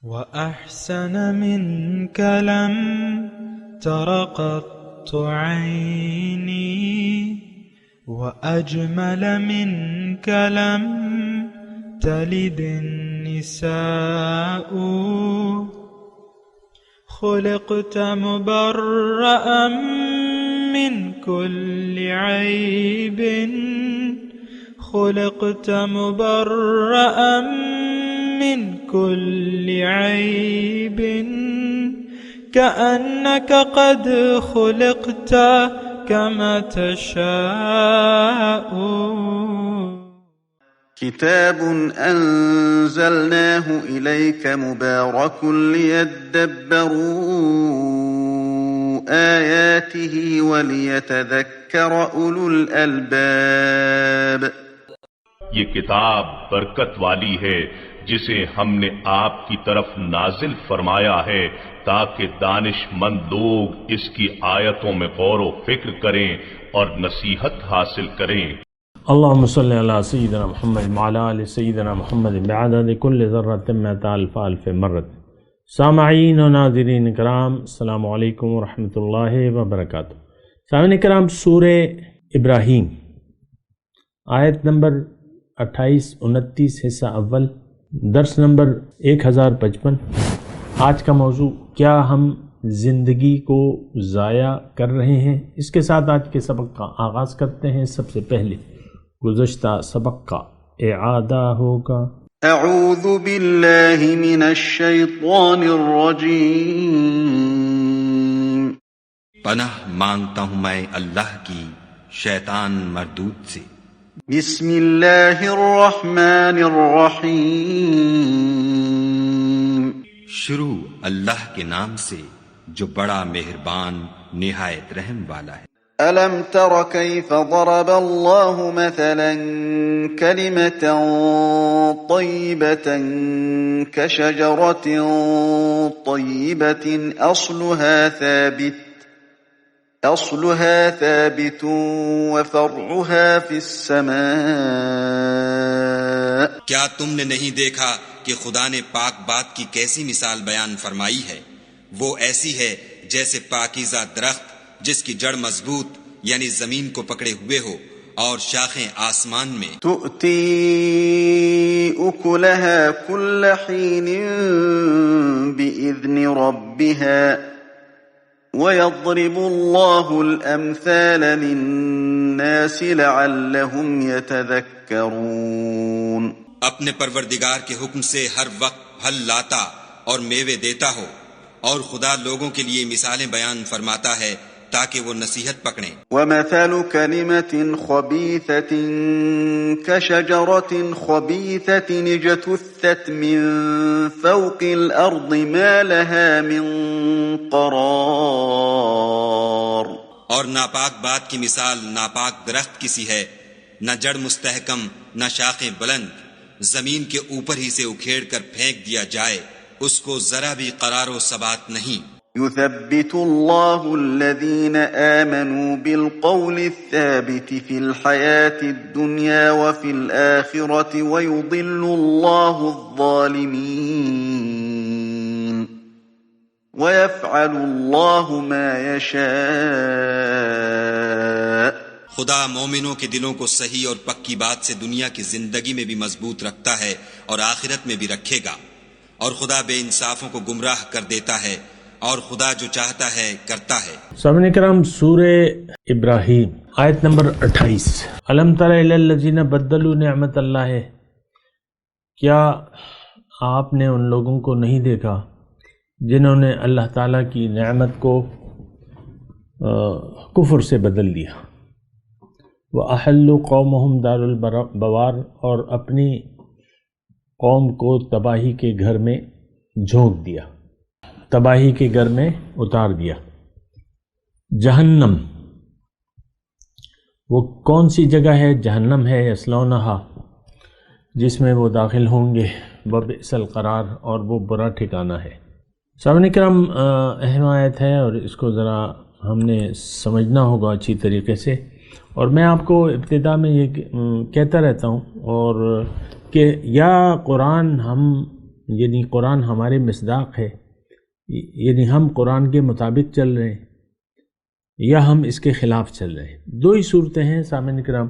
وأحسن منك لم تر قط عيني وأجمل منك لم تلد النساء خلقت مبرأ من كل عيب خلقت مبرأ من كل عيب كأنك قد خلقت كما تشاء. كتاب أنزلناه إليك مبارك ليدبروا آياته وليتذكر أولو الألباب. یہ کتاب برکت والی ہے جسے ہم نے آپ کی طرف نازل فرمایا ہے تاکہ دانش مند لوگ اس کی آیتوں میں غور و فکر کریں اور نصیحت حاصل کریں. اللهم صل على سيدنا محمد وعلى آل سيدنا محمد بعدد كل ذرة مئة ألف ألف مرة. سامعین و ناظرین کرام، السلام علیکم ورحمۃ اللہ وبرکاتہ. سامعین کرام، سورہ ابراہیم آیت نمبر 28-29 حصہ اول، درس نمبر 1055. آج کا موضوع، کیا ہم زندگی کو ضائع کر رہے ہیں؟ اس کے ساتھ آج کے سبق کا آغاز کرتے ہیں. سب سے پہلے گزشتہ سبق کا اعادہ ہوگا. اعوذ باللہ من الشیطان الرجیم. پناہ مانگتا ہوں میں اللہ کی شیطان مردود سے. بسم اللہ الرحمن الرحیم. شروع اللہ کے نام سے جو بڑا مہربان نہایت رحم والا ہے. ألم تر كيف ضرب الله مثلا كلمة طيبة كشجرة طيبة أصلها ثابت وفرعها في السماء. کیا تم نے نہیں دیکھا کہ خدا نے پاک بات کی کیسی مثال بیان فرمائی ہے؟ وہ ایسی ہے جیسے پاکیزہ درخت جس کی جڑ مضبوط یعنی زمین کو پکڑے ہوئے ہو اور شاخیں آسمان میں. تؤتی اکلها کل حین بإذن ربها ويضرب الله الأمثال للناس لعلهم يتذكرون. اپنے پروردگار کے حکم سے ہر وقت پھل لاتا اور میوے دیتا ہو، اور خدا لوگوں کے لیے مثالیں بیان فرماتا ہے تاکہ وہ نصیحت پکڑیں. وَمَثَلُ كَلِمَةٍ خَبِيثَةٍ كَشَجَرَةٍ خَبِيثَةٍ اجْتُثَّتْ مِنْ فَوْقِ الْأَرْضِ مَا لَهَا مِنْ قَرَارٍ. اور ناپاک بات کی مثال ناپاک درخت کسی ہے، نہ جڑ مستحکم نہ شاخیں بلند، زمین کے اوپر ہی سے اکھیڑ کر پھینک دیا جائے، اس کو ذرا بھی قرار و ثبات نہیں. يثبت الله الذين آمنوا بالقول الثابت في الحياة الدنيا وفي الآخرة ويضل الله الظالمين ويفعل الله ما يشاء. خدا مومنوں کے دلوں کو صحیح اور پکی بات سے دنیا کی زندگی میں بھی مضبوط رکھتا ہے اور آخرت میں بھی رکھے گا، اور خدا بے انصافوں کو گمراہ کر دیتا ہے، اور خدا جو چاہتا ہے کرتا ہے. سامعین کرام، سورہ ابراہیم آیت نمبر 28. الم تر الی الذین بدلوا نعمت اللہ. کیا آپ نے ان لوگوں کو نہیں دیکھا جنہوں نے اللہ تعالیٰ کی نعمت کو کفر سے بدل دیا. وَأَحَلُّوا قَوْمَهُمْ دَارُ الْبَوَارِ، اور اپنی قوم کو تباہی کے گھر میں جھونک دیا، تباہی کے گھر میں اتار دیا. جہنم، وہ کون سی جگہ ہے؟ جہنم ہے. یصلونہا، جس میں وہ داخل ہوں گے. وبئس القرار، اور وہ برا ٹھکانہ ہے. سامعین کرام، اہم آیت ہے اور اس کو ذرا ہم نے سمجھنا ہوگا اچھی طریقے سے. اور میں آپ کو ابتدا میں یہ کہتا رہتا ہوں اور کہ یا قرآن ہم یعنی قرآن ہمارے مصداق ہے، یعنی ہم قرآن کے مطابق چل رہے ہیں یا ہم اس کے خلاف چل رہے ہیں. دو ہی صورتیں ہیں سامعین کرام.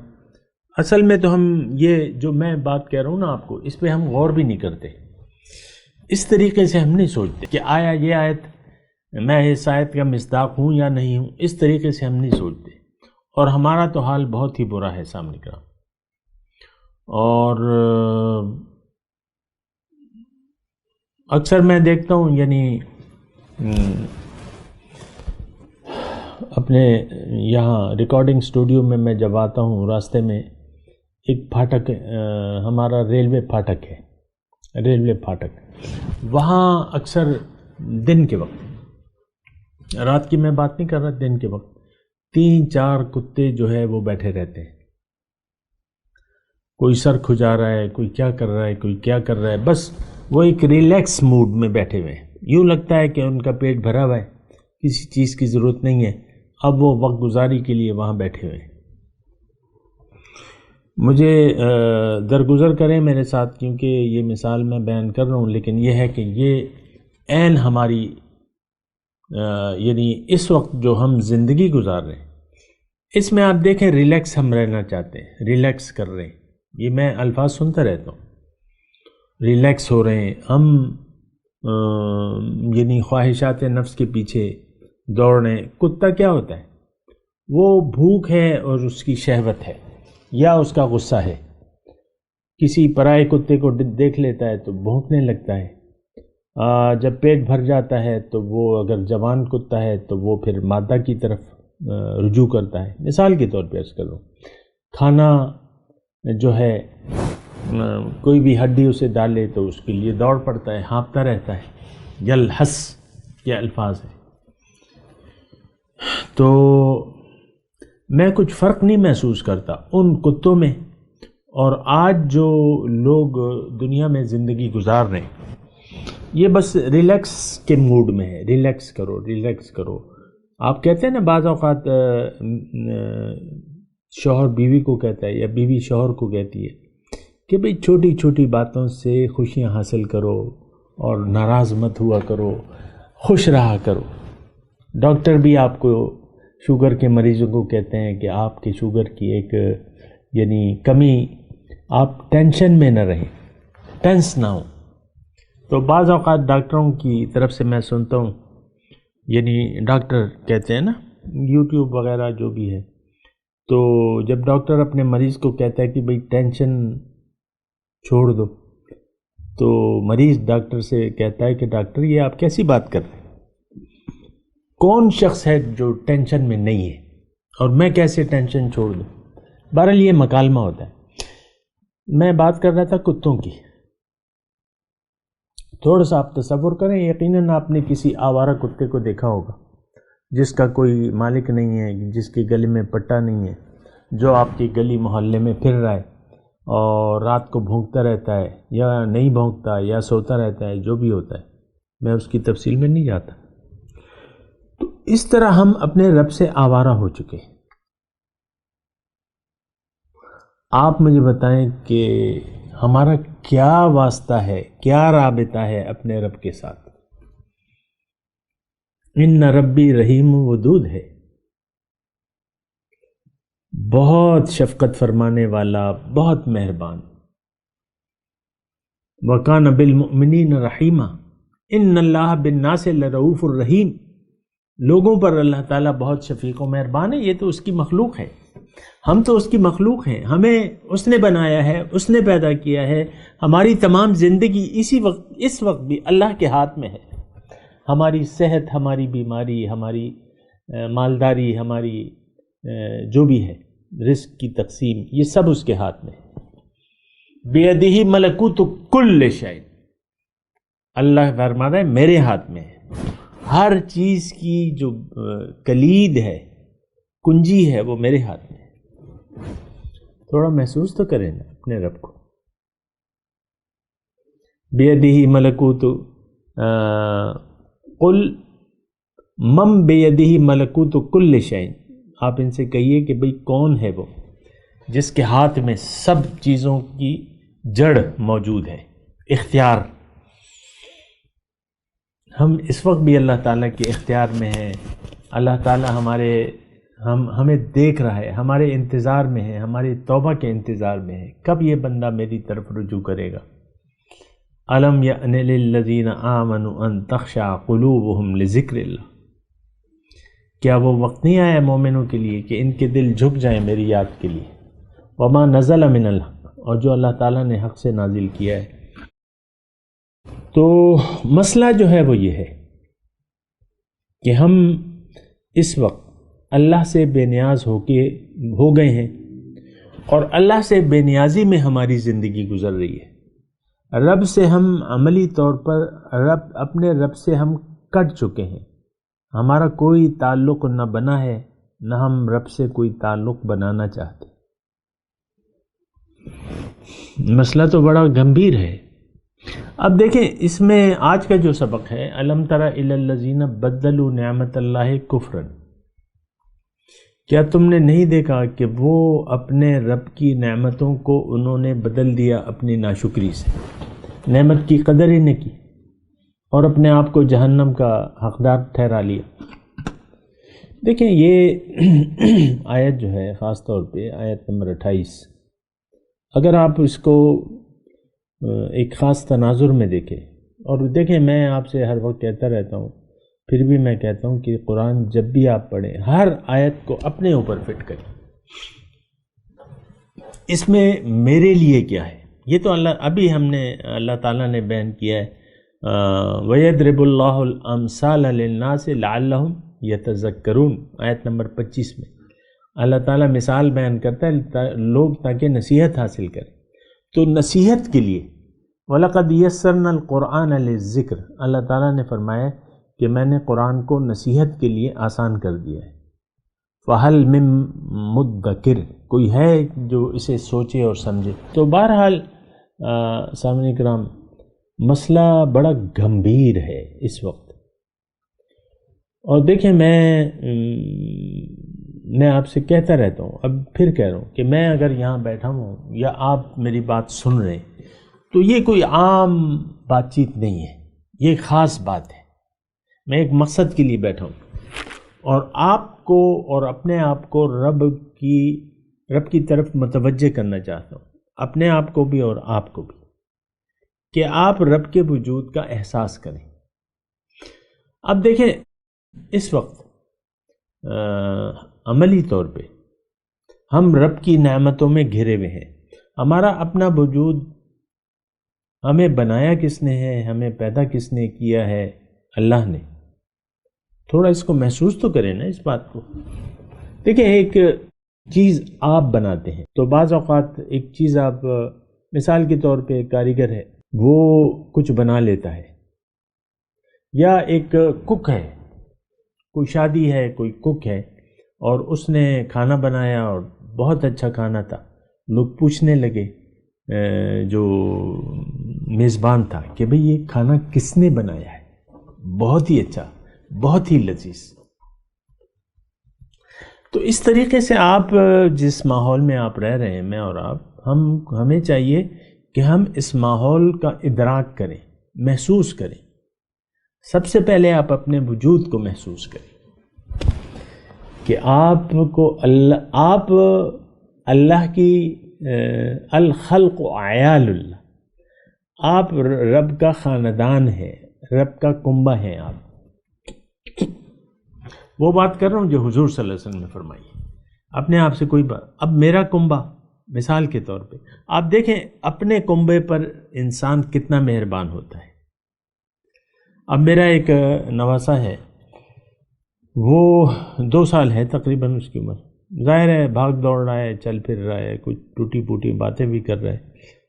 اصل میں تو ہم یہ جو میں بات کہہ رہا ہوں نا آپ کو، اس پہ ہم غور بھی نہیں کرتے، اس طریقے سے ہم نہیں سوچتے کہ آیا یہ آیت میں اس آیت کا مصداق ہوں یا نہیں ہوں، اس طریقے سے ہم نہیں سوچتے، اور ہمارا تو حال بہت ہی برا ہے سامنے کا. اور اکثر میں دیکھتا ہوں، یعنی اپنے یہاں ریکارڈنگ اسٹوڈیو میں میں جب آتا ہوں، راستے میں ایک پھاٹک ہمارا ریلوے پھاٹک ہے، ریلوے پھاٹک، وہاں اکثر دن کے وقت، رات کی میں بات نہیں کر رہا، دن کے وقت 3-4 کتے جو ہے وہ بیٹھے رہتے ہیں. کوئی سر کھجا رہا ہے، کوئی کیا کر رہا ہے، کوئی کیا کر رہا ہے، بس وہ ایک ریلیکس موڈ میں بیٹھے ہوئے ہیں. یوں لگتا ہے کہ ان کا پیٹ بھرا ہوا ہے، کسی چیز کی ضرورت نہیں ہے، اب وہ وقت گزاری کے لیے وہاں بیٹھے ہوئے ہیں. مجھے درگزر کریں میرے ساتھ، کیونکہ یہ مثال میں بیان کر رہا ہوں، لیکن یہ ہے کہ یہ عین ہماری یعنی اس وقت جو ہم زندگی گزار رہے ہیں، اس میں آپ دیکھیں ریلیکس ہم رہنا چاہتے ہیں، ریلیکس کر رہے ہیں. یہ میں الفاظ سنتا رہتا ہوں، ریلیکس ہو رہے ہیں ہم، یعنی خواہشات نفس کے پیچھے دوڑ رہے ہیں. کتا کیا ہوتا ہے؟ وہ بھوک ہے اور اس کی شہوت ہے یا اس کا غصہ ہے. کسی پرائے کتے کو دیکھ لیتا ہے تو بھونکنے لگتا ہے. جب پیٹ بھر جاتا ہے تو وہ اگر جوان کتا ہے تو وہ پھر مادہ کی طرف رجوع کرتا ہے. مثال کے طور پہ عرض کروں، کھانا جو ہے کوئی بھی ہڈی اسے ڈالے تو اس کے لیے دوڑ پڑتا ہے، ہانپتا رہتا ہے. یلحس یہ الفاظ ہیں. تو میں کچھ فرق نہیں محسوس کرتا ان کتوں میں اور آج جو لوگ دنیا میں زندگی گزار رہے ہیں. یہ بس ریلیکس کے موڈ میں ہے، ریلیکس کرو ریلیکس کرو. آپ کہتے ہیں نا بعض اوقات شوہر بیوی کو کہتا ہے یا بیوی شوہر کو کہتی ہے کہ بھئی چھوٹی چھوٹی باتوں سے خوشیاں حاصل کرو اور ناراض مت ہوا کرو، خوش رہا کرو. ڈاکٹر بھی آپ کو شوگر کے مریضوں کو کہتے ہیں کہ آپ کے شوگر کی ایک یعنی کمی، آپ ٹینشن میں نہ رہیں، ٹینس نہ ہوں. تو بعض اوقات ڈاکٹروں کی طرف سے میں سنتا ہوں، یعنی ڈاکٹر کہتے ہیں نا یوٹیوب وغیرہ جو بھی ہے، تو جب ڈاکٹر اپنے مریض کو کہتا ہے کہ بھئی ٹینشن چھوڑ دو، تو مریض ڈاکٹر سے کہتا ہے کہ ڈاکٹر یہ آپ کیسی بات کر رہے ہیں؟ کون شخص ہے جو ٹینشن میں نہیں ہے اور میں کیسے ٹینشن چھوڑ دوں؟ بہرحال یہ مکالمہ ہوتا ہے. میں بات کر رہا تھا کتوں کی. تھوڑا سا آپ تصور کریں، یقیناً آپ نے کسی آوارہ کتے کو دیکھا ہوگا جس کا کوئی مالک نہیں ہے، جس کے گلے میں پٹا نہیں ہے، جو آپ کی گلی محلے میں پھر رہا ہے اور رات کو بھونکتا رہتا ہے یا نہیں بھونکتا یا سوتا رہتا ہے، جو بھی ہوتا ہے، میں اس کی تفصیل میں نہیں جاتا. تو اس طرح ہم اپنے رب سے آوارہ ہو چکے ہیں. آپ مجھے بتائیں کہ ہمارا کیا واسطہ ہے، کیا رابطہ ہے اپنے رب کے ساتھ؟ ان ربی رحیم ودود ہے، بہت شفقت فرمانے والا، بہت مہربان. وَكَانَ بِالْمُؤْمِنِينَ رَحِيمًا ان اللہ بالناس لرؤوف الرحیم. لوگوں پر اللہ تعالیٰ بہت شفیق و مہربان ہے. یہ تو اس کی مخلوق ہے، ہم تو اس کی مخلوق ہیں، ہمیں اس نے بنایا ہے، اس نے پیدا کیا ہے. ہماری تمام زندگی اس وقت بھی اللہ کے ہاتھ میں ہے. ہماری صحت، ہماری بیماری، ہماری مالداری، ہماری جو بھی ہے، رزق کی تقسیم، یہ سب اس کے ہاتھ میں ہے. بیدہ ملکوت کل شیء، اللہ فرماتا ہے میرے ہاتھ میں ہے. ہر چیز کی جو کلید ہے، کنجی ہے، وہ میرے ہاتھ میں ہے. تھوڑا محسوس تو کریں نا اپنے رب کو. بیدہ ملکوت، قل من بیدہ ملکوت کل شیء. آپ ان سے کہیے کہ بھئی کون ہے وہ جس کے ہاتھ میں سب چیزوں کی جڑ موجود ہے، اختیار. ہم اس وقت بھی اللہ تعالیٰ کے اختیار میں ہیں. اللہ تعالیٰ ہمیں دیکھ رہا ہے، ہمارے انتظار میں ہے، ہماری توبہ کے انتظار میں ہے. کب یہ بندہ میری طرف رجوع کرے گا؟ الم یأن للذین آمنوا ان تخشع قلوبہم لذکر اللہ. کیا وہ وقت نہیں آیا مومنوں کے لیے کہ ان کے دل جھک جائیں میری یاد کے لیے؟ وما نزل من الحق، اور جو اللہ تعالیٰ نے حق سے نازل کیا ہے. تو مسئلہ جو ہے وہ یہ ہے کہ ہم اس وقت اللہ سے بے نیاز ہو گئے ہیں، اور اللہ سے بے نیازی میں ہماری زندگی گزر رہی ہے. رب سے ہم عملی طور پر اپنے رب سے ہم کٹ چکے ہیں. ہمارا کوئی تعلق نہ بنا ہے، نہ ہم رب سے کوئی تعلق بنانا چاہتے. مسئلہ تو بڑا گمبھیر ہے. اب دیکھیں اس میں آج کا جو سبق ہے، الم تر الی الذین بدلوا نعمت اللہ کفرا. کیا تم نے نہیں دیکھا کہ وہ اپنے رب کی نعمتوں کو انہوں نے بدل دیا اپنی ناشکری سے، نعمت کی قدر ہی نہیں کی اور اپنے آپ کو جہنم کا حقدار ٹھہرا لیا. دیکھیں یہ آیت جو ہے خاص طور پہ آیت نمبر 28، اگر آپ اس کو ایک خاص تناظر میں دیکھیں، اور دیکھیں میں آپ سے ہر وقت کہتا رہتا ہوں، پھر بھی میں کہتا ہوں کہ قرآن جب بھی آپ پڑھیں ہر آیت کو اپنے اوپر فٹ کریں. اس میں میرے لیے کیا ہے، یہ تو اللہ تعالیٰ نے بیان کیا ہے. وَيَضْرِبُ اللَّهُ الْأَمْثَالَ لِلنَّاسِ لَعَلَّهُمْ يَتَذَكَّرُونَ، آیت نمبر 25 میں اللہ تعالیٰ مثال بیان کرتا ہے لوگ تاکہ نصیحت حاصل کریں. تو نصیحت کے لیے وَلَقَدْ يَسَّرْنَا الْقُرْآنَ لِلذِّكْرِ، اللہ تعالیٰ نے فرمایا کہ میں نے قرآن کو نصیحت کے لیے آسان کر دیا ہے. فَهَلْ مِن مُدَّكِرٍ، کوئی ہے جو اسے سوچے اور سمجھے. تو بہرحال سامعین کرام، مسئلہ بڑا گمبھیر ہے اس وقت. اور دیکھیں میں آپ سے کہتا رہتا ہوں، اب پھر کہہ رہا ہوں کہ میں اگر یہاں بیٹھا ہوں یا آپ میری بات سن رہے ہیں تو یہ کوئی عام بات چیت نہیں ہے، یہ خاص بات ہے. میں ایک مقصد کے لیے بیٹھا ہوں اور آپ کو اور اپنے آپ کو رب کی طرف متوجہ کرنا چاہتا ہوں، اپنے آپ کو بھی اور آپ کو بھی، کہ آپ رب کے وجود کا احساس کریں. اب دیکھیں اس وقت عملی طور پہ ہم رب کی نعمتوں میں گھرے ہوئے ہیں. ہمارا اپنا وجود، ہمیں بنایا کس نے ہے، ہمیں پیدا کس نے کیا ہے؟ اللہ نے. تھوڑا اس کو محسوس تو کریں نا اس بات کو. دیکھیں ایک چیز آپ بناتے ہیں تو بعض اوقات ایک چیز آپ، مثال کے طور پہ کاریگر ہے وہ کچھ بنا لیتا ہے، یا ایک کک ہے، کوئی شادی ہے، کوئی کک ہے اور اس نے کھانا بنایا اور بہت اچھا کھانا تھا. لوگ پوچھنے لگے جو میزبان تھا کہ بھئی یہ کھانا کس نے بنایا ہے؟ بہت ہی اچھا، بہت ہی لذیذ. تو اس طریقے سے آپ جس ماحول میں آپ رہ رہے ہیں، میں اور آپ، ہمیں چاہیے کہ ہم اس ماحول کا ادراک کریں، محسوس کریں. سب سے پہلے آپ اپنے وجود کو محسوس کریں کہ آپ اللہ کی الخلق عیال اللہ، آپ رب کا خاندان ہے، رب کا کنبہ ہے. آپ وہ بات کر رہا ہوں جو حضور صلی اللہ علیہ وسلم نے فرمائی ہے. اپنے آپ سے کوئی بات، اب میرا کنبہ مثال کے طور پہ آپ دیکھیں اپنے کنبے پر انسان کتنا مہربان ہوتا ہے. اب میرا ایک نواسا ہے، وہ 2 سال ہے تقریباً اس کی عمر. ظاہر ہے بھاگ دوڑ رہا ہے، چل پھر رہا ہے، کچھ ٹوٹی پوٹی باتیں بھی کر رہا ہے.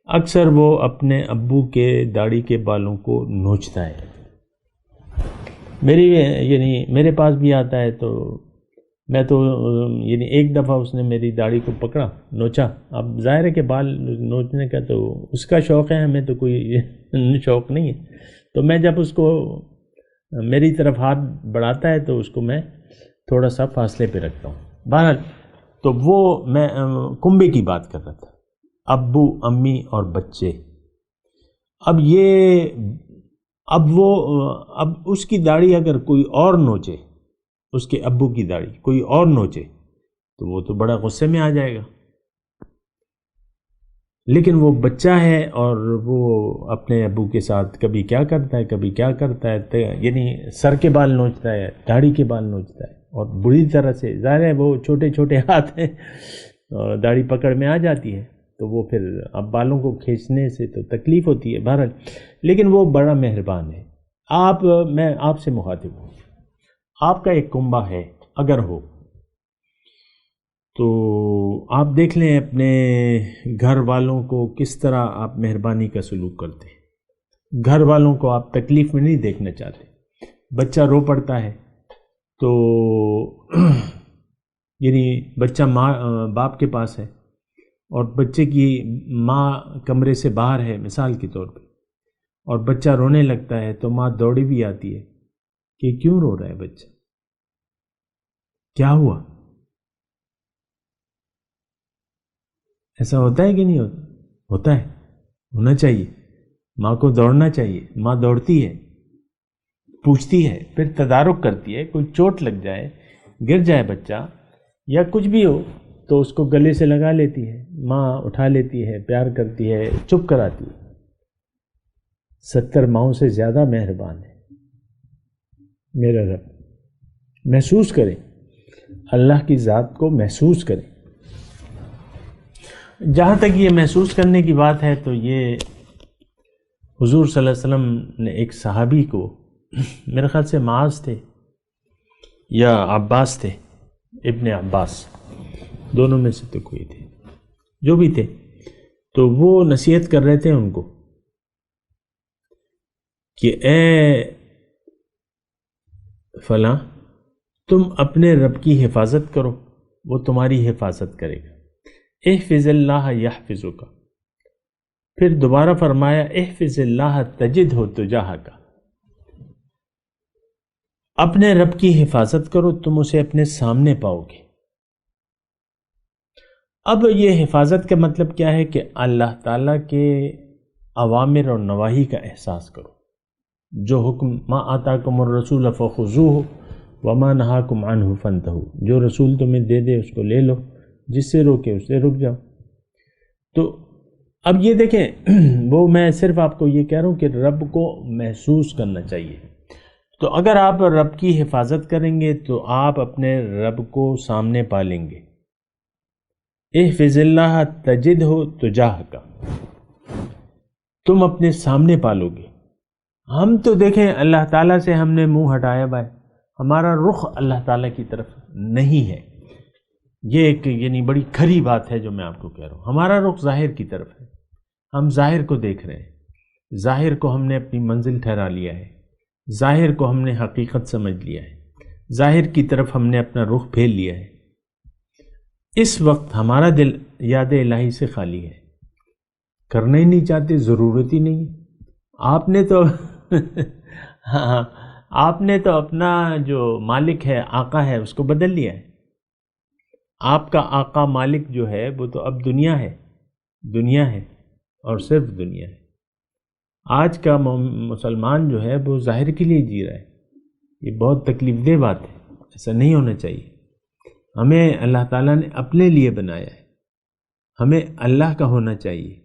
اکثر وہ اپنے ابو کے داڑھی کے بالوں کو نوچتا ہے. میرے پاس بھی آتا ہے تو میں تو ایک دفعہ اس نے میری داڑھی کو پکڑا، نوچا. اب ظاہر ہے کہ بال نوچنے کا تو اس کا شوق ہے، ہمیں تو کوئی شوق نہیں ہے. تو میں جب اس کو میری طرف ہاتھ بڑھاتا ہے تو اس کو میں تھوڑا سا فاصلے پہ رکھتا ہوں. بہرحال تو وہ میں کنبے کی بات کر رہا تھا، ابو، امی اور بچے. اب یہ اب اس کی داڑھی اگر کوئی اور نوچے، اس کے ابو کی داڑھی کوئی اور نوچے تو وہ تو بڑا غصے میں آ جائے گا، لیکن وہ بچہ ہے اور وہ اپنے ابو کے ساتھ کبھی کیا کرتا ہے کبھی کیا کرتا ہے، یعنی سر کے بال نوچتا ہے، داڑھی کے بال نوچتا ہے، اور بری طرح سے، ظاہر ہے وہ چھوٹے چھوٹے ہاتھ ہیں اور داڑھی پکڑ میں آ جاتی ہے تو وہ پھر اب بالوں کو کھینچنے سے تو تکلیف ہوتی ہے بہرحال، لیکن وہ بڑا مہربان ہے۔ میں آپ سے مخاطب ہوں، آپ کا ایک کنبہ ہے اگر ہو تو آپ دیکھ لیں اپنے گھر والوں کو کس طرح آپ مہربانی کا سلوک کرتے ہیں، گھر والوں کو آپ تکلیف میں نہیں دیکھنا چاہتے۔ بچہ رو پڑتا ہے تو یعنی بچہ باپ کے پاس ہے اور بچے کی ماں کمرے سے باہر ہے مثال کے طور پہ، اور بچہ رونے لگتا ہے تو ماں دوڑی بھی آتی ہے کہ کیوں رو رہا ہے بچہ، کیا ہوا؟ ایسا ہوتا ہے کہ نہیں ہوتا؟ ہوتا ہے، ہونا چاہیے، ماں کو دوڑنا چاہیے، ماں دوڑتی ہے، پوچھتی ہے، پھر تدارک کرتی ہے، کوئی چوٹ لگ جائے، گر جائے بچہ یا کچھ بھی ہو تو اس کو گلے سے لگا لیتی ہے، ماں اٹھا لیتی ہے، پیار کرتی ہے، چپ کراتی ہے۔ 70 ماؤں سے زیادہ مہربان ہے میرا رب۔ محسوس کریں، اللہ کی ذات کو محسوس کریں۔ جہاں تک یہ محسوس کرنے کی بات ہے تو یہ حضور صلی اللہ علیہ وسلم نے ایک صحابی کو، میرے خیال سے معاذ تھے یا عباس تھے، ابن عباس، دونوں میں سے تو کوئی تھے، جو بھی تھے، تو وہ نصیحت کر رہے تھے ان کو کہ اے فلاں، تم اپنے رب کی حفاظت کرو، وہ تمہاری حفاظت کرے گا۔ احفظ اللہ یحفظک، پھر دوبارہ فرمایا احفظ اللہ تجدہ تجاہک، اپنے رب کی حفاظت کرو تم اسے اپنے سامنے پاؤ گے۔ اب یہ حفاظت کا مطلب کیا ہے کہ اللہ تعالیٰ کے اوامر اور نواہی کا احساس کرو، جو حکم ما آتاکم الرسول فخذوہ وما نہاکم عنہ فانتہوا، جو رسول تمہیں دے دے اس کو لے لو، جس سے روکے اس سے رک جاؤ۔ تو اب یہ دیکھیں، وہ میں صرف آپ کو یہ کہہ رہا ہوں کہ رب کو محسوس کرنا چاہیے۔ تو اگر آپ رب کی حفاظت کریں گے تو آپ اپنے رب کو سامنے پالیں گے۔ احفظ اللہ تجدہ تجاہک، تم اپنے سامنے پالو گے۔ ہم تو دیکھیں اللہ تعالیٰ سے ہم نے منہ ہٹایا بھائی، ہمارا رخ اللہ تعالیٰ کی طرف نہیں ہے۔ یہ ایک یعنی بڑی کھری بات ہے جو میں آپ کو کہہ رہا ہوں، ہمارا رخ ظاہر کی طرف ہے، ہم ظاہر کو دیکھ رہے ہیں، ظاہر کو ہم نے اپنی منزل ٹھہرا لیا ہے، ظاہر کو ہم نے حقیقت سمجھ لیا ہے، ظاہر کی طرف ہم نے اپنا رخ پھیر لیا ہے۔ اس وقت ہمارا دل یاد الہی سے خالی ہے، کرنا ہی نہیں چاہتے، ضرورت ہی نہیں۔ آپ نے تو آپ نے تو اپنا جو مالک ہے، آقا ہے، اس کو بدل لیا ہے۔ آپ کا آقا مالک جو ہے وہ تو اب دنیا ہے، دنیا ہے اور صرف دنیا ہے۔ آج کا مسلمان جو ہے وہ ظاہر کے لیے جی رہا ہے، یہ بہت تکلیف دہ بات ہے، ایسا نہیں ہونا چاہیے۔ ہمیں اللہ تعالیٰ نے اپنے لیے بنایا ہے، ہمیں اللہ کا ہونا چاہیے۔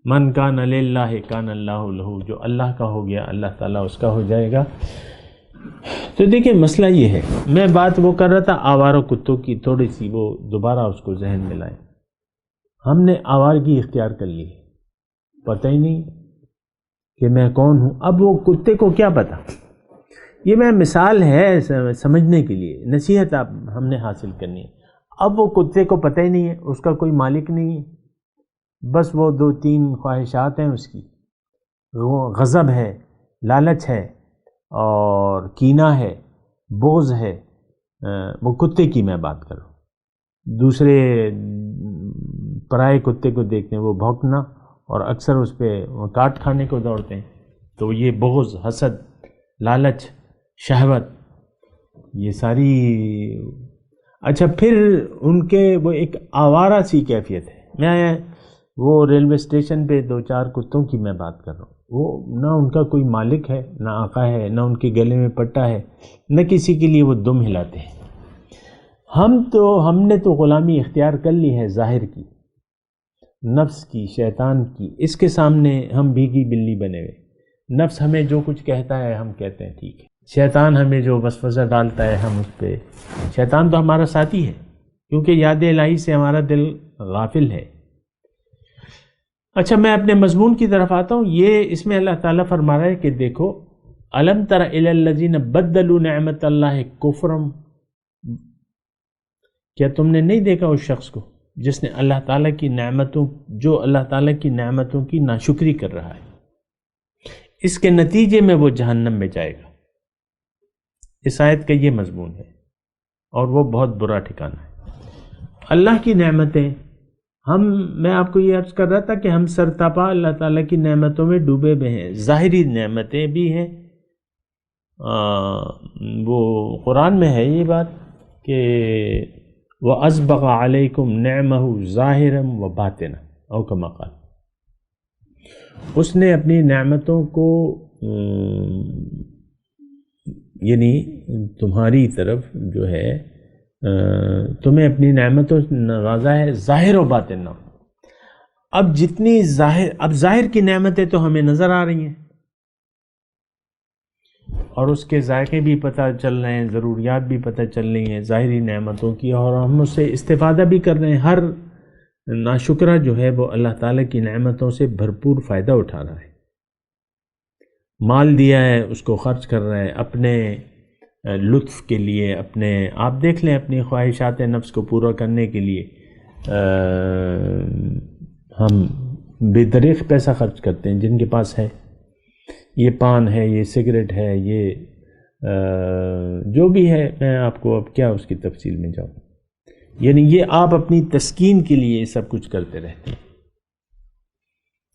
من کان للہ کان اللہ لہ، جو اللہ کا ہو گیا اللہ تعالیٰ اس کا ہو جائے گا۔ تو دیکھیں مسئلہ یہ ہے، میں بات وہ کر رہا تھا آوارہ کتوں کی، تھوڑی سی وہ دوبارہ اس کو ذہن میں لائیں۔ ہم نے آوارگی اختیار کر لی، پتہ ہی نہیں کہ میں کون ہوں۔ اب وہ کتے کو کیا پتا؟ یہ میں مثال ہے سمجھنے کے لیے، نصیحت آپ ہم نے حاصل کرنی ہے۔ اب وہ کتے کو پتہ ہی نہیں ہے، اس کا کوئی مالک نہیں ہے، بس وہ 2-3 خواہشات ہیں اس کی، وہ غضب ہے، لالچ ہے اور کینہ ہے، بغض ہے۔ وہ کتے کی میں بات کر رہا ہوں، دوسرے پرائے کتے کو دیکھتے ہیں وہ بھونکنا اور اکثر اس پہ کاٹ کھانے کو دوڑتے ہیں، تو یہ بغض، حسد، لالچ، شہوت، یہ ساری۔ اچھا پھر ان کے وہ ایک آوارہ سی کیفیت ہے۔ میں وہ ریلوے اسٹیشن پہ 2-4 کتوں کی میں بات کر رہا ہوں، وہ نہ ان کا کوئی مالک ہے، نہ آقا ہے، نہ ان کے گلے میں پٹا ہے، نہ کسی کے لیے وہ دم ہلاتے ہیں۔ ہم نے تو غلامی اختیار کر لی ہے ظاہر کی، نفس کی، شیطان کی۔ اس کے سامنے ہم بھیگی بلی بنے ہوئے۔ نفس ہمیں جو کچھ کہتا ہے ہم کہتے ہیں ٹھیک ہے، شیطان ہمیں جو وسوسہ ڈالتا ہے ہم اس پہ، شیطان تو ہمارا ساتھی ہے کیونکہ یاد الہی سے ہمارا دل غافل ہے۔ اچھا، میں اپنے مضمون کی طرف آتا ہوں۔ یہ اس میں اللہ تعالیٰ فرما رہا ہے کہ دیکھو، الم تر الی الذین بدلوا نعمت اللہ کفرا، کیا تم نے نہیں دیکھا اس شخص کو جس نے اللہ تعالیٰ کی نعمتوں، جو اللہ تعالیٰ کی نعمتوں کی ناشکری کر رہا ہے، اس کے نتیجے میں وہ جہنم میں جائے گا۔ اس آیت کا یہ مضمون ہے اور وہ بہت برا ٹھکانہ ہے۔ اللہ کی نعمتیں، میں آپ کو یہ عرض کر رہا تھا کہ ہم سرتاپا اللہ تعالیٰ کی نعمتوں میں ڈوبے ہوئے ہیں۔ ظاہری نعمتیں بھی ہیں، وہ قرآن میں ہے یہ بات کہ وَأَسْبَغَ عَلَيْكُمْ نِعْمَهُ ظَاهِرًا وَبَاطِنًا او کما قال، اس نے اپنی نعمتوں کو یعنی تمہاری طرف جو ہے تمہیں اپنی نعمتوں سے نوازا ہے ظاہر و باطن۔ اب ظاہر کی نعمتیں تو ہمیں نظر آ رہی ہیں اور اس کے ذائقے بھی پتہ چل رہے ہیں، ضروریات بھی پتہ چل رہی ہیں ظاہری نعمتوں کی، اور ہم اس سے استفادہ بھی کر رہے ہیں۔ ہر ناشکرہ جو ہے وہ اللہ تعالیٰ کی نعمتوں سے بھرپور فائدہ اٹھا رہا ہے، مال دیا ہے اس کو خرچ کر رہا ہے اپنے لطف کے لیے، اپنے، آپ دیکھ لیں اپنی خواہشات نفس کو پورا کرنے کے لیے ہم بے دریغ پیسہ خرچ کرتے ہیں۔ جن کے پاس ہے، یہ پان ہے، یہ سگریٹ ہے، یہ جو بھی ہے، میں آپ کو اب کیا اس کی تفصیل میں جاؤں، یعنی یہ آپ اپنی تسکین کے لیے سب کچھ کرتے رہتے ہیں۔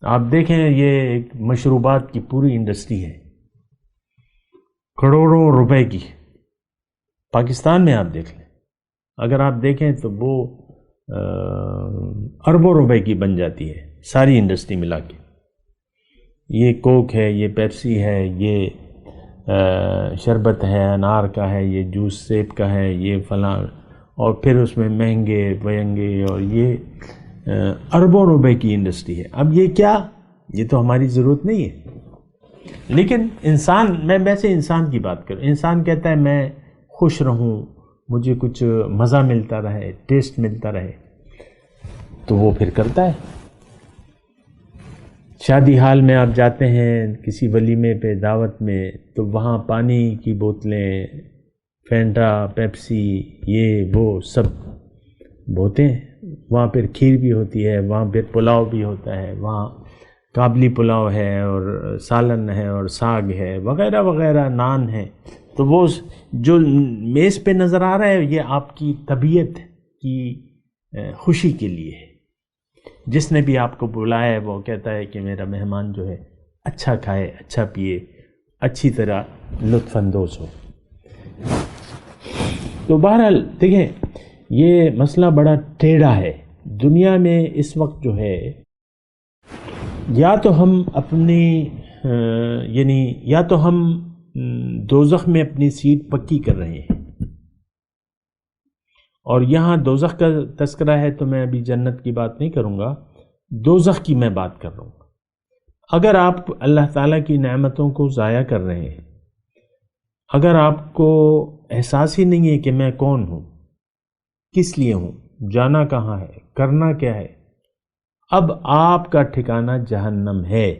آپ دیکھیں یہ ایک مشروبات کی پوری انڈسٹری ہے، کروڑوں روپے کی، پاکستان میں آپ دیکھ لیں، اگر آپ دیکھیں تو وہ اربوں روپے کی بن جاتی ہے ساری انڈسٹری ملا کے۔ یہ کوک ہے، یہ پیپسی ہے، یہ شربت ہے انار کا ہے، یہ جوس سیب کا ہے، یہ فلاں، اور پھر اس میں مہنگے بینگے، اور یہ اربوں روپے کی انڈسٹری ہے۔ اب یہ کیا، یہ تو ہماری ضرورت نہیں ہے، لیکن انسان، میں ویسے انسان کی بات کروں، انسان کہتا ہے میں خوش رہوں، مجھے کچھ مزہ ملتا رہے، ٹیسٹ ملتا رہے، تو وہ پھر کرتا ہے۔ شادی حال میں آپ جاتے ہیں کسی ولیمے پہ، دعوت میں، تو وہاں پانی کی بوتلیں، فینٹا، پیپسی، یہ وہ سب ہوتے ہیں، وہاں پھر کھیر بھی ہوتی ہے، وہاں پھر پلاؤ بھی ہوتا ہے، وہاں کابلی پلاؤ ہے اور سالن ہے اور ساگ ہے وغیرہ وغیرہ، نان ہے۔ تو وہ جو میز پہ نظر آ رہا ہے یہ آپ کی طبیعت کی خوشی کے لیے ہے۔ جس نے بھی آپ کو بلایا ہے وہ کہتا ہے کہ میرا مہمان جو ہے اچھا کھائے، اچھا پیے، اچھی طرح لطف اندوز ہو۔ تو بہرحال دیکھیں یہ مسئلہ بڑا ٹیڑھا ہے دنیا میں اس وقت جو ہے، یا تو ہم اپنی یا تو ہم دوزخ میں اپنی سیٹ پکی کر رہے ہیں، اور یہاں دوزخ کا تذکرہ ہے تو میں ابھی جنت کی بات نہیں کروں گا، دوزخ کی میں بات کر رہا ہوں۔ اگر آپ اللہ تعالیٰ کی نعمتوں کو ضائع کر رہے ہیں، اگر آپ کو احساس ہی نہیں ہے کہ میں کون ہوں، کس لیے ہوں، جانا کہاں ہے، کرنا کیا ہے، اب آپ کا ٹھکانہ جہنم ہے،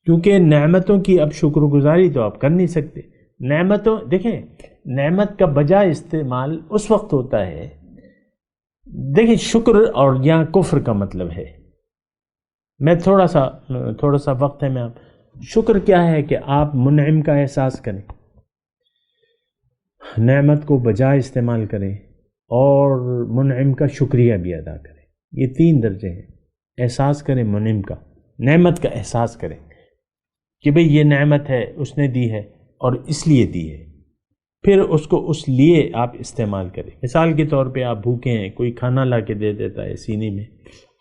کیونکہ نعمتوں کی اب شکر گزاری تو آپ کر نہیں سکتے۔ نعمتوں، دیکھیں نعمت کا بجا استعمال اس وقت ہوتا ہے، دیکھیں شکر اور یہاں کفر کا مطلب ہے، میں تھوڑا سا وقت ہے، میں آپ شکر کیا ہے کہ آپ منعم کا احساس کریں، نعمت کو بجا استعمال کریں اور منعم کا شکریہ بھی ادا کریں۔ یہ 3 درجے ہیں، احساس کریں منعم کا، نعمت کا احساس کریں کہ بھئی یہ نعمت ہے، اس نے دی ہے اور اس لیے دی ہے، پھر اس کو اس لیے آپ استعمال کریں۔ مثال کے طور پہ آپ بھوکے ہیں، کوئی کھانا لا کے دے دیتا ہے سینے میں،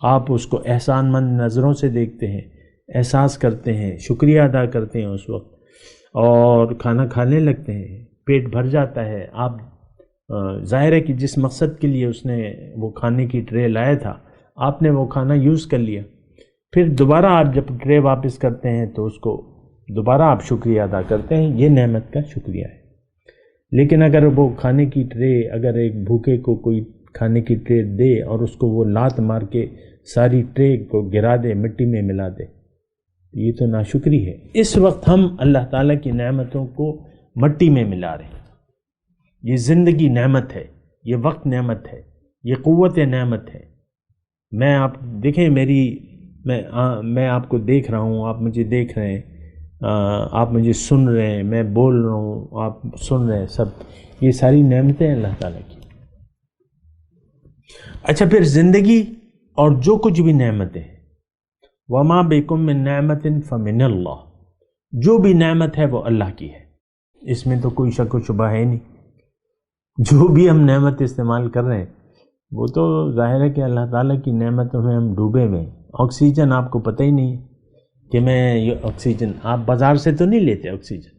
آپ اس کو احسان مند نظروں سے دیکھتے ہیں احساس کرتے ہیں، شکریہ ادا کرتے ہیں اس وقت، اور کھانا کھانے لگتے ہیں، پیٹ بھر جاتا ہے۔ آپ ظاہر ہے کہ جس مقصد کے لیے اس نے وہ کھانے کی ٹرے لایا تھا، آپ نے وہ کھانا یوز کر لیا، پھر دوبارہ آپ جب ٹرے واپس کرتے ہیں تو اس کو دوبارہ آپ شکریہ ادا کرتے ہیں، یہ نعمت کا شکریہ ہے۔ لیکن اگر وہ کھانے کی ٹرے، اگر ایک بھوکے کو کوئی کھانے کی ٹرے دے اور اس کو وہ لات مار کے ساری ٹرے کو گرا دے، مٹی میں ملا دے، یہ تو ناشکری ہے۔ اس وقت ہم اللہ تعالیٰ کی نعمتوں کو مٹی میں ملا رہے ہیں۔ یہ زندگی نعمت ہے، یہ وقت نعمت ہے، یہ قوت نعمت ہے۔ میں آپ دیکھیں، میں آپ کو دیکھ رہا ہوں، آپ مجھے دیکھ رہے ہیں، آپ مجھے سن رہے ہیں، میں بول رہا ہوں، آپ سن رہے ہیں، سب یہ ساری نعمتیں ہیں اللہ تعالیٰ کی۔ اچھا، پھر زندگی اور جو کچھ بھی نعمتیں ہیں، وما بکم من نعمت فمن اللہ، جو بھی نعمت ہے وہ اللہ کی ہے، اس میں تو کوئی شک و شبہ ہے نہیں۔ جو بھی ہم نعمت استعمال کر رہے ہیں وہ تو ظاہر ہے کہ اللہ تعالیٰ کی نعمتوں میں ہم ڈوبے ہوئے ہیں۔ آکسیجن آپ کو پتہ ہی نہیں ہے کہ میں یہ آکسیجن، آپ بازار سے تو نہیں لیتے آکسیجن۔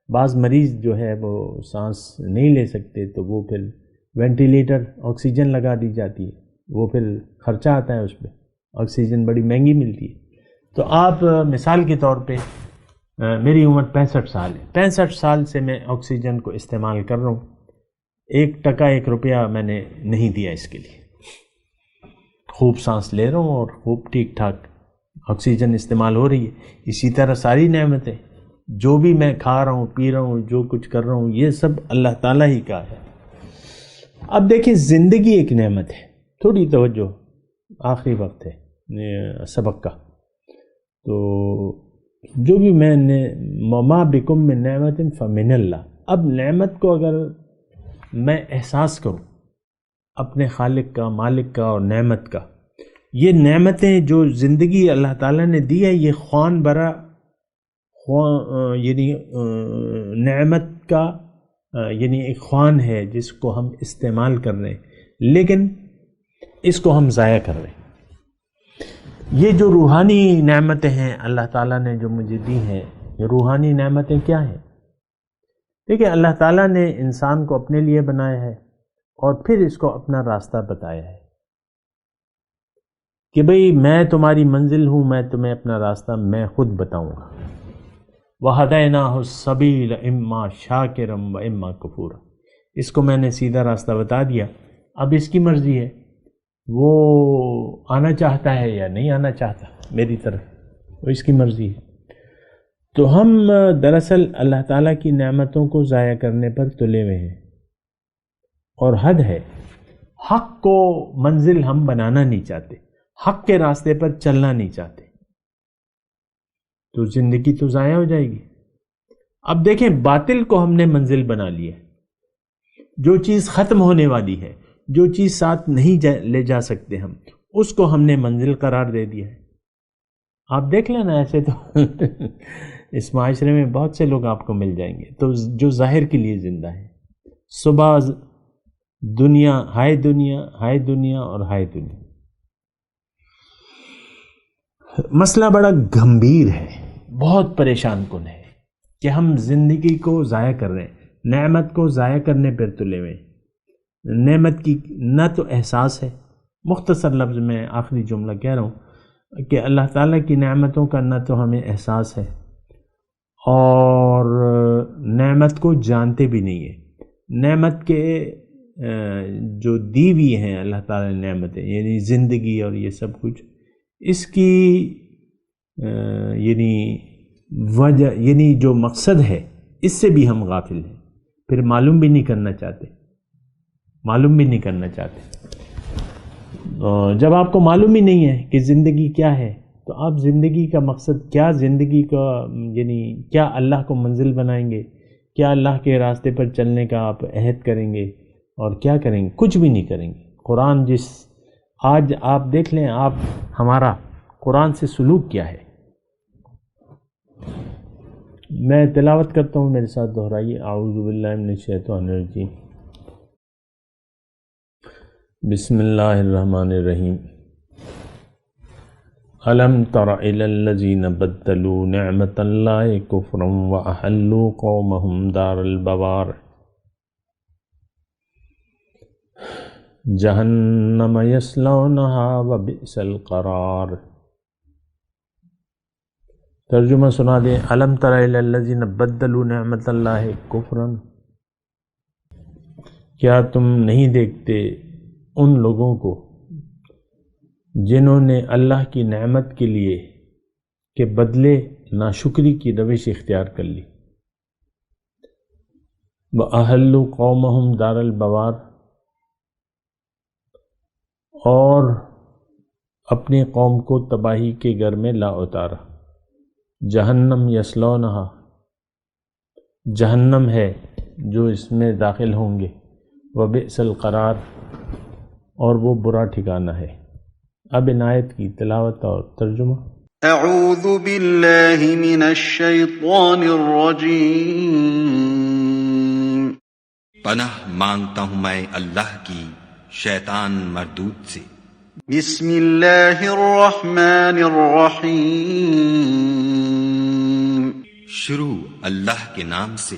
بعض مریض جو ہے وہ سانس نہیں لے سکتے تو وہ پھر وینٹیلیٹر آکسیجن لگا دی جاتی ہے، وہ پھر خرچہ آتا ہے اس پہ، آکسیجن بڑی مہنگی ملتی ہے۔ تو آپ مثال کے طور پہ، میری عمر 65 سال ہے، 65 سال سے میں آکسیجن کو استعمال کر رہا ہوں، 1 ٹکا 1 روپیہ میں نے نہیں دیا اس کے لیے، خوب سانس لے رہا ہوں اور خوب ٹھیک ٹھاک آکسیجن استعمال ہو رہی ہے۔ اسی طرح ساری نعمتیں، جو بھی میں کھا رہا ہوں، پی رہا ہوں، جو کچھ کر رہا ہوں، یہ سب اللہ تعالیٰ ہی کا ہے۔ اب دیکھیں، زندگی ایک نعمت ہے۔ تھوڑی توجہ، آخری وقت ہے سبق کا، تو جو بھی میں نے وما بکم من نعمت فمن اللہ، اب نعمت کو اگر میں احساس کروں اپنے خالق کا، مالک کا اور نعمت کا، یہ نعمتیں جو زندگی اللہ تعالیٰ نے دی ہے، یہ خوان برا یعنی نعمت کا یعنی ایک خوان ہے جس کو ہم استعمال کر رہے ہیں، لیکن اس کو ہم ضائع کر رہے ہیں۔ یہ جو روحانی نعمتیں ہیں اللہ تعالیٰ نے جو مجھے دی ہیں، یہ روحانی نعمتیں کیا ہیں؟ دیکھیں، اللہ تعالیٰ نے انسان کو اپنے لیے بنایا ہے اور پھر اس کو اپنا راستہ بتایا ہے کہ بھئی میں تمہاری منزل ہوں، میں تمہیں اپنا راستہ میں خود بتاؤں گا۔ وَهَدَيْنَاهُ السَّبِيلَ إِمَّا شَاكِرًا وَإِمَّا كَفُورًا، اس کو میں نے سیدھا راستہ بتا دیا، اب اس کی مرضی ہے، وہ آنا چاہتا ہے یا نہیں آنا چاہتا میری طرف، وہ اس کی مرضی ہے۔ تو ہم دراصل اللہ تعالیٰ کی نعمتوں کو ضائع کرنے پر تلے ہوئے ہیں، اور حد ہے، حق کو منزل ہم بنانا نہیں چاہتے، حق کے راستے پر چلنا نہیں چاہتے، تو زندگی تو ضائع ہو جائے گی۔ اب دیکھیں، باطل کو ہم نے منزل بنا لیا ہے، جو چیز ختم ہونے والی ہے، جو چیز ساتھ نہیں لے جا سکتے ہم، اس کو ہم نے منزل قرار دے دیا ہے۔ آپ دیکھ لینا، ایسے تو اس معاشرے میں بہت سے لوگ آپ کو مل جائیں گے تو جو ظاہر کے لیے زندہ ہیں، صبح دنیا، ہائے دنیا، ہائے دنیا اور ہائے دنیا۔ مسئلہ بڑا گمبھیر ہے، بہت پریشان کن ہے کہ ہم زندگی کو ضائع کر رہے ہیں، نعمت کو ضائع کرنے پر تلے ہوئے ہیں۔ نعمت کی نہ تو احساس ہے، مختصر لفظ میں آخری جملہ کہہ رہا ہوں کہ اللہ تعالیٰ کی نعمتوں کا نہ تو ہمیں احساس ہے اور نعمت کو جانتے بھی نہیں ہیں۔ نعمت کے جو دی ہوئی ہیں اللہ تعالیٰ نے نعمتیں، یعنی زندگی اور یہ سب کچھ، اس کی یعنی وجہ، یعنی جو مقصد ہے، اس سے بھی ہم غافل ہیں، پھر معلوم بھی نہیں کرنا چاہتے، معلوم بھی نہیں کرنا چاہتے۔ جب آپ کو معلوم ہی نہیں ہے کہ زندگی کیا ہے، تو آپ زندگی کا مقصد کیا، زندگی کا یعنی کیا اللہ کو منزل بنائیں گے، کیا اللہ کے راستے پر چلنے کا آپ عہد کریں گے، اور کیا کریں گے؟ کچھ بھی نہیں کریں گے۔ قرآن آج آپ دیکھ لیں، آپ ہمارا قرآن سے سلوک کیا ہے۔ میں تلاوت کرتا ہوں، میرے ساتھ دہرائیے، اعوذ باللہ من الشیطان الرجیم، بسم اللہ الرحمن الرحیم۔ الم تر الی الذین بدلوا نعمت اللہ کفرا واحلوا قومهم دار البوار جہنم یصلونها وبئس القرار۔ ترجمہ سنا دیں۔ الم تر الی الذین بدلوا نعمت اللہ کفرا، کیا تم نہیں دیکھتے ان لوگوں کو جنہوں نے اللہ کی نعمت کے لیے کے بدلے ناشکری کی روش اختیار کر لی۔ وَأَحَلُّوا قَوْمَهُمْ دَارَ الْبَوَارِ، اور اپنی قوم کو تباہی کے گھر میں لا اتارا۔ جہنم یصلونہا، جہنم ہے جو اس میں داخل ہوں گے۔ وبئس القرار، اور وہ برا ٹھکانہ ہے۔ اب ان آیت کی تلاوت اور ترجمہ۔ اعوذ باللہ من الشیطان الرجیم، پناہ مانگتا ہوں میں اللہ کی شیطان مردود سے۔ بسم اللہ الرحمن الرحیم، شروع اللہ کے نام سے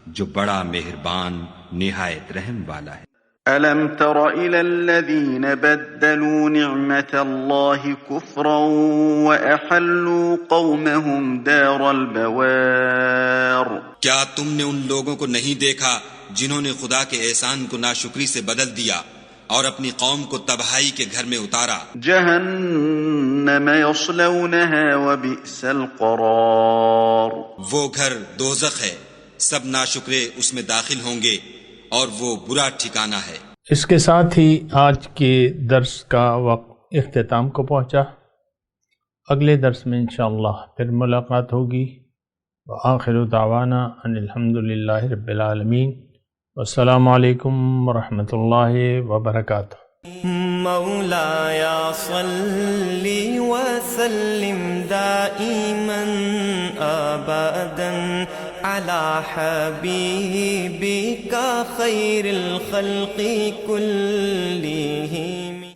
جو بڑا مہربان نہایت رحم والا ہے۔ ألم تر إلى الذين بدلوا نعمة الله كفرا وأحلوا قومهم دار البوار۔ کیا تم نے ان لوگوں کو نہیں دیکھا جنہوں نے خدا کے احسان کو ناشکری سے بدل دیا اور اپنی قوم کو تباہی کے گھر میں اتارا؟ جہنم یصلونها وبئس القرار، وہ گھر دوزخ ہے، سب ناشکرے اس میں داخل ہوں گے اور وہ برا ٹھکانہ ہے۔ اس کے ساتھ ہی آج کے درس کا وقت اختتام کو پہنچا۔ اگلے درس میں انشاءاللہ پھر ملاقات ہوگی۔ وآخر دعوانا ان الحمدللہ رب العالمین، والسلام علیکم ورحمۃ اللہ وبرکاتہ۔ مولایا صلی وسلم دائما ابدا على حبيبك خير الخلق كلهم۔